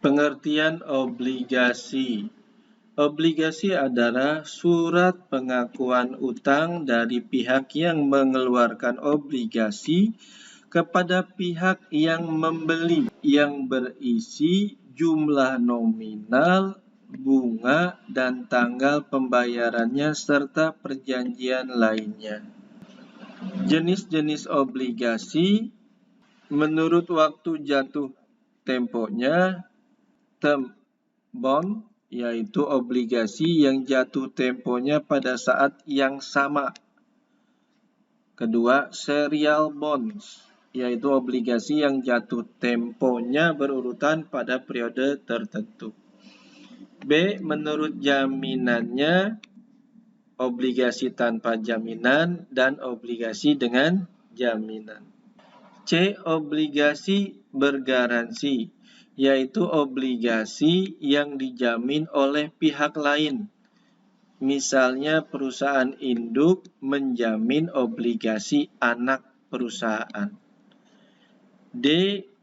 Pengertian obligasi. Obligasi adalah surat pengakuan utang dari pihak yang mengeluarkan obligasi kepada pihak yang membeli yang berisi jumlah nominal, bunga, dan tanggal pembayarannya serta perjanjian lainnya. Jenis-jenis obligasi menurut waktu jatuh temponya, term bond, yaitu obligasi yang jatuh temponya pada saat yang sama. Kedua, serial bonds, yaitu obligasi yang jatuh temponya berurutan pada periode tertentu. B, menurut jaminannya, obligasi tanpa jaminan dan obligasi dengan jaminan. C, obligasi bergaransi, yaitu obligasi yang dijamin oleh pihak lain. Misalnya perusahaan induk menjamin obligasi anak perusahaan. D,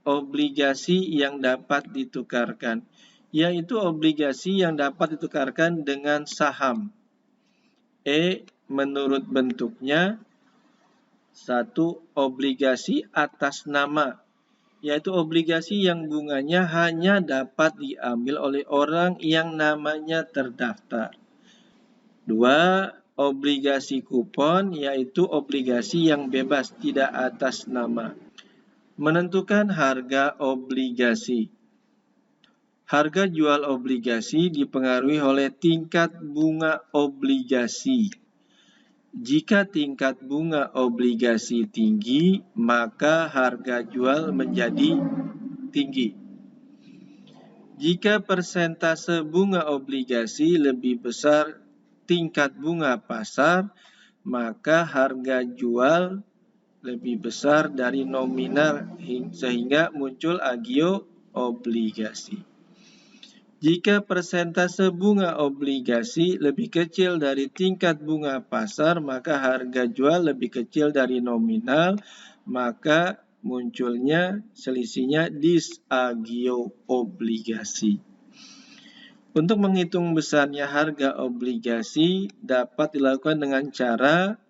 obligasi yang dapat ditukarkan, yaitu obligasi yang dapat ditukarkan dengan saham. E, menurut bentuknya, 1. Obligasi atas nama, yaitu obligasi yang bunganya hanya dapat diambil oleh orang yang namanya terdaftar. 2. Obligasi kupon, yaitu obligasi yang bebas, tidak atas nama. Menentukan harga obligasi. Harga jual obligasi dipengaruhi oleh tingkat bunga obligasi. Jika tingkat bunga obligasi tinggi, maka harga jual menjadi tinggi. Jika persentase bunga obligasi lebih besar tingkat bunga pasar, maka harga jual lebih besar dari nominal sehingga muncul agio obligasi. Jika persentase bunga obligasi lebih kecil dari tingkat bunga pasar, maka harga jual lebih kecil dari nominal, maka munculnya selisihnya disagio obligasi. Untuk menghitung besarnya harga obligasi dapat dilakukan dengan cara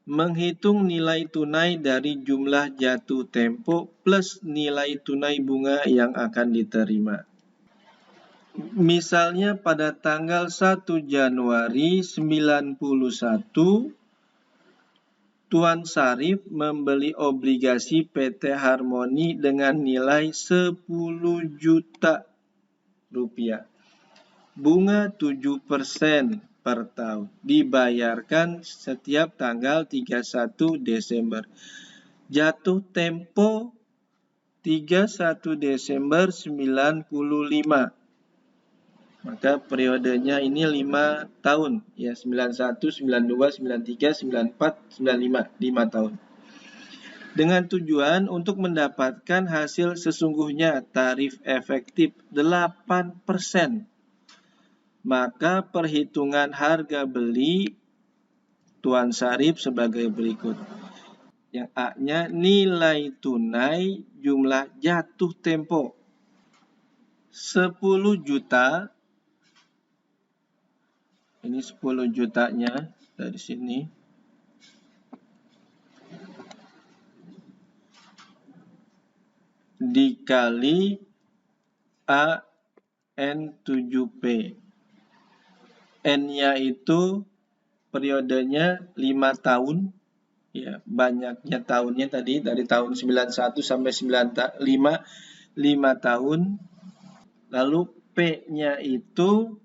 menghitung nilai tunai dari jumlah jatuh tempo plus nilai tunai bunga yang akan diterima. Misalnya pada tanggal 1 Januari 91, Tuan Sarif membeli obligasi PT Harmoni dengan nilai 10 juta rupiah. Bunga 7% per tahun. Dibayarkan setiap tanggal 31 Desember. Jatuh tempo 31 Desember 95. Maka periodenya ini 5 tahun, ya 91, 92, 93, 94, 95, 5 tahun. Dengan tujuan untuk mendapatkan hasil sesungguhnya tarif efektif 8%. Maka perhitungan harga beli Tuan Sarif sebagai berikut. Yang A-nya nilai tunai jumlah jatuh tempo 10 juta. Ini 10 jutanya dari sini. Dikali AN7P. N-nya itu periodenya 5 tahun. Ya, banyaknya tahunnya tadi dari tahun 91 sampai 95, 5 tahun. Lalu P-nya itu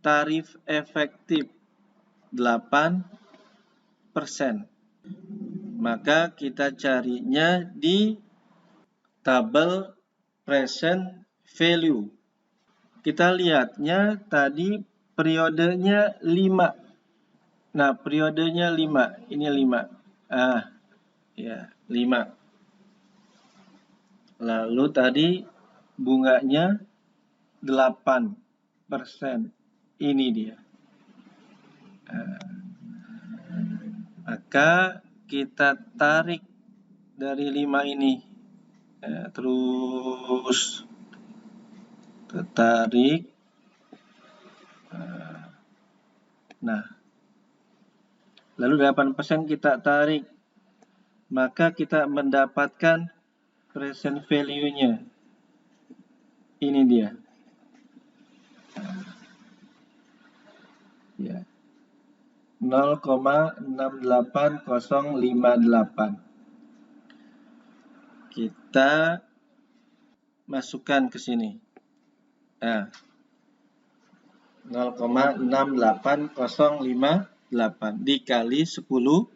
tarif efektif 8%. Maka kita carinya di tabel present value. Kita lihatnya tadi periodenya 5. Nah, periodenya 5. Ini 5. Ya, 5. Lalu tadi bunganya 8%. Ini dia. Maka kita tarik dari 5 ini. Terus Tarik. Nah, lalu 8% kita tarik. Maka kita mendapatkan present value-nya. Ini dia. Ya. 0,68058. Kita masukkan ke sini. Nah, 0,68058 dikali 10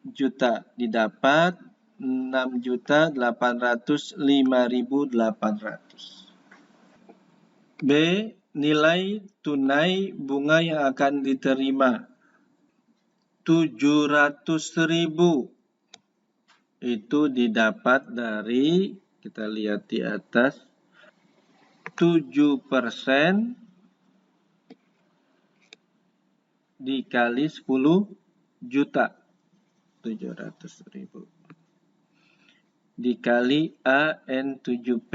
juta didapat 6.805.800. B. Nilai tunai bunga yang akan diterima 700.000. Itu didapat dari, kita lihat di atas, 7% dikali 10 juta. 700.000. Dikali AN7P.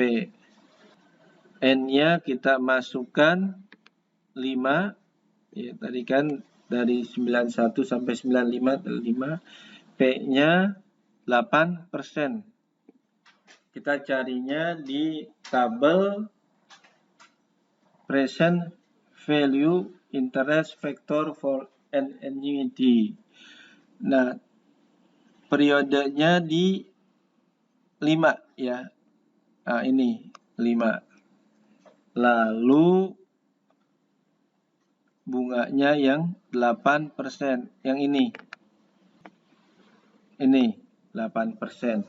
N-nya kita masukkan 5. Ya, tadi kan dari 91 sampai 95, 5. P-nya 8%. Kita carinya di tabel present value interest factor for an annuity. Nah, periodenya di 5 ya. Nah, ini 5. Lalu bunganya yang 8%. Yang ini. Ini 8%.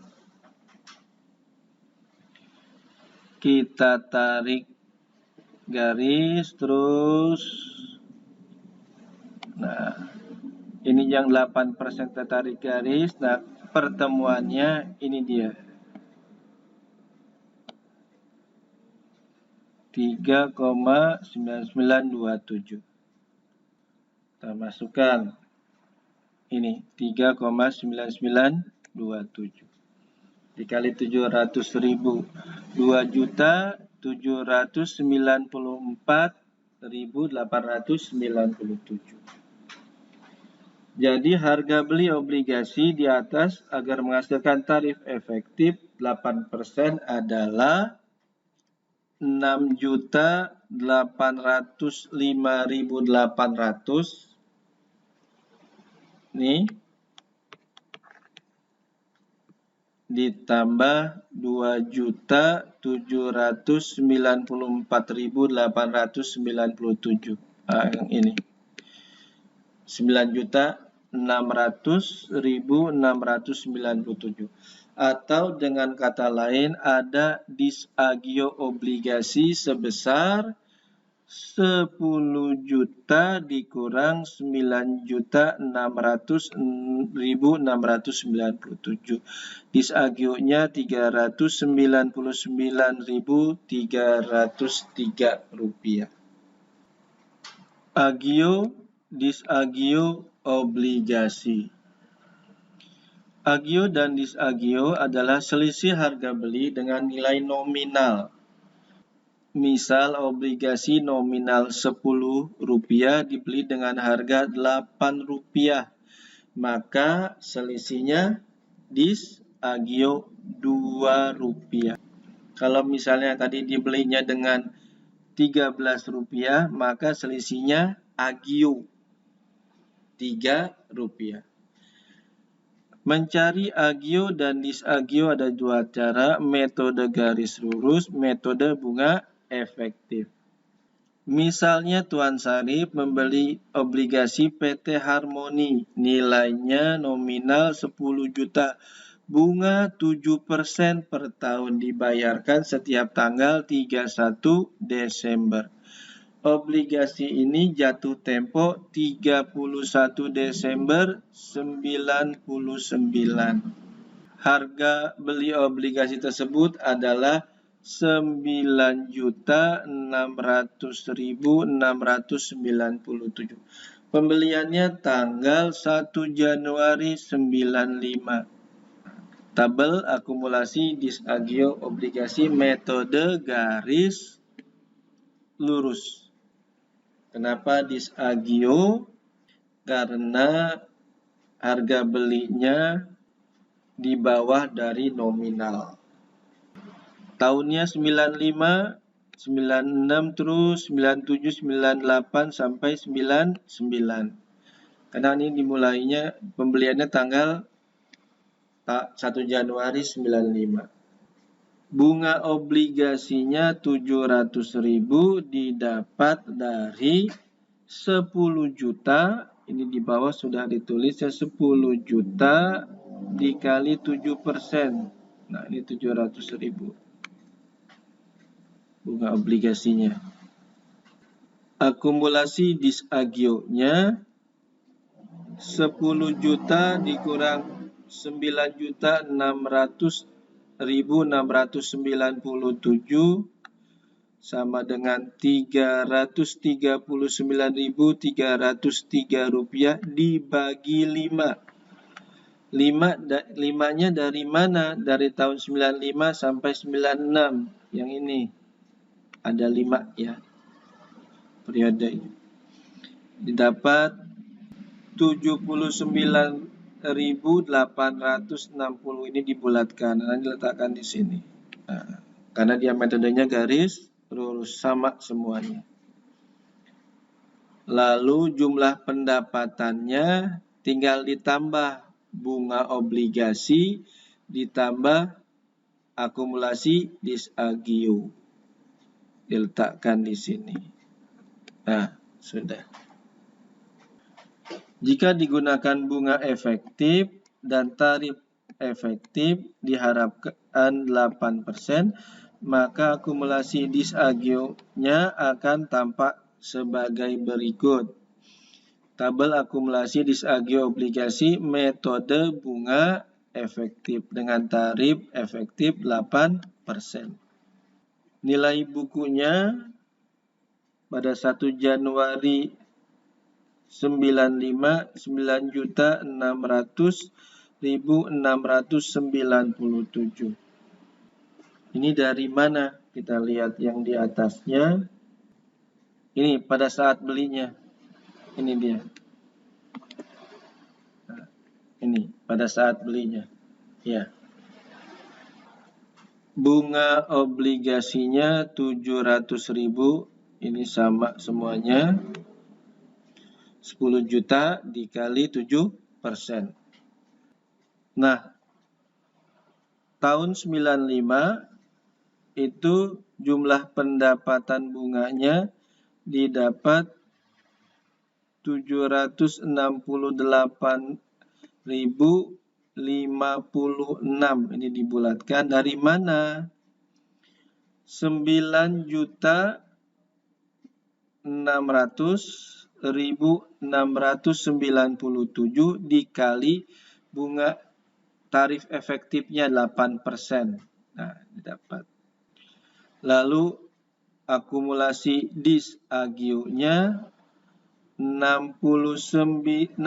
Kita tarik garis terus. Nah, ini yang 8% kita tarik garis. Nah, pertemuannya ini dia. 3,9927. Kita masukkan ini 3,9927 dikali 700.000, 2.794.897. Jadi harga beli obligasi di atas agar menghasilkan tarif efektif 8% adalah 6.805.800. Nih. Ditambah 2.794.897. Yang ini. 9.600.697. Atau dengan kata lain ada disagio obligasi sebesar 10 juta dikurang 9.600.697. Disagionya 399.303 rupiah. Agio, disagio obligasi. Agio dan disagio adalah selisih harga beli dengan nilai nominal. Misal obligasi nominal Rp10 dibeli dengan harga Rp8, maka selisihnya disagio Rp2. Kalau misalnya tadi dibelinya dengan Rp13, maka selisihnya agio Rp3. Mencari agio dan disagio ada dua cara, metode garis lurus, metode bunga efektif. Misalnya Tuan Sarip membeli obligasi PT Harmoni, nilainya nominal 10 juta, bunga 7% per tahun dibayarkan setiap tanggal 31 Desember. Obligasi ini jatuh tempo 31 Desember 99. Harga beli obligasi tersebut adalah 9.600.697. Pembeliannya tanggal 1 Januari 95. Tabel akumulasi disagio obligasi metode garis lurus. Kenapa disagio? Karena harga belinya di bawah dari nominal. Tahunnya 95, 96 terus 97, 98 sampai 99. Karena ini dimulainya pembeliannya tanggal 1 Januari 95. Bunga obligasinya 700.000 didapat dari 10 juta. Ini di bawah sudah ditulis ya, 10 juta dikali 7%. Nah, ini 700.000. Bunga obligasinya. Akumulasi disagio-nya 10 juta dikurang 9.600.697 sama dengan 339.303 rupiah dibagi 5. 5-nya dari mana? Dari tahun 95 sampai 96. Yang ini ada 5 ya. Periode ini. Didapat 79.860 ini dibulatkan. Nanti letakkan di sini. Nah, karena dia metodenya garis lurus sama semuanya. Lalu jumlah pendapatannya tinggal ditambah bunga obligasi ditambah akumulasi disagio. Diletakkan di sini. Nah, sudah. Jika digunakan bunga efektif dan tarif efektif diharapkan 8%, maka akumulasi disagio-nya akan tampak sebagai berikut. Tabel akumulasi disagio obligasi metode bunga efektif dengan tarif efektif 8%. Nilai bukunya pada 1 Januari 95 9.600.697. Ini dari mana? Kita lihat yang di atasnya. Ini pada saat belinya. Ini dia. Nah, ini pada saat belinya. Ya. Bunga obligasinya 700.000. Ini sama semuanya. 10 juta dikali 7%. Nah, tahun 95 itu jumlah pendapatan bunganya didapat 768.056. Ini dibulatkan dari mana? 9.600.697 dikali bunga tarif efektifnya 8%. Nah, didapat. Lalu akumulasi disagio-nya 68.056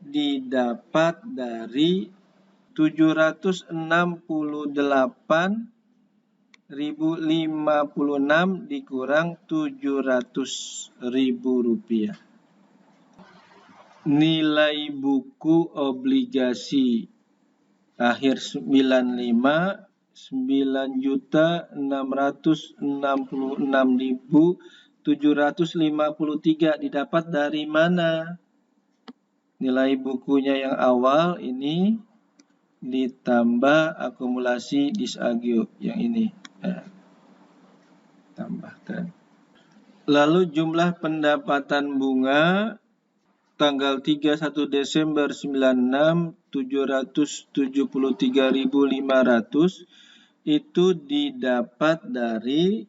didapat dari 768.056 dikurang 700.000 rupiah. Nilai buku obligasi akhir 95 9.666.753 didapat dari mana? Nilai bukunya yang awal ini ditambah akumulasi disagio yang ini. Nah, tambahkan. Lalu jumlah pendapatan bunga tanggal 31 Desember 96 773.500 itu didapat dari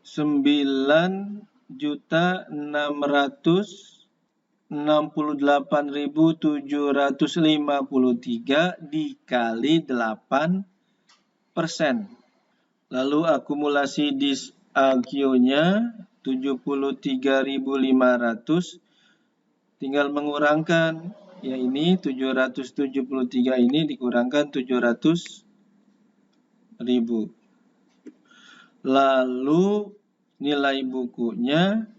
9.668.753 dikali 8%. Lalu akumulasi disagio-nya 73.500. Tinggal mengurangkan, ya ini 773 ini dikurangkan 700 Lalu nilai bukunya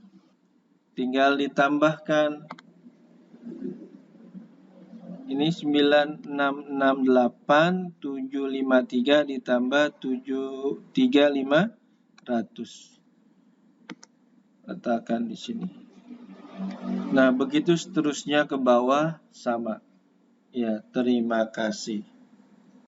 tinggal ditambahkan. Ini 9668,753 ditambah 73.500. Letakkan di sini. Nah, begitu seterusnya ke bawah sama. Ya, terima kasih.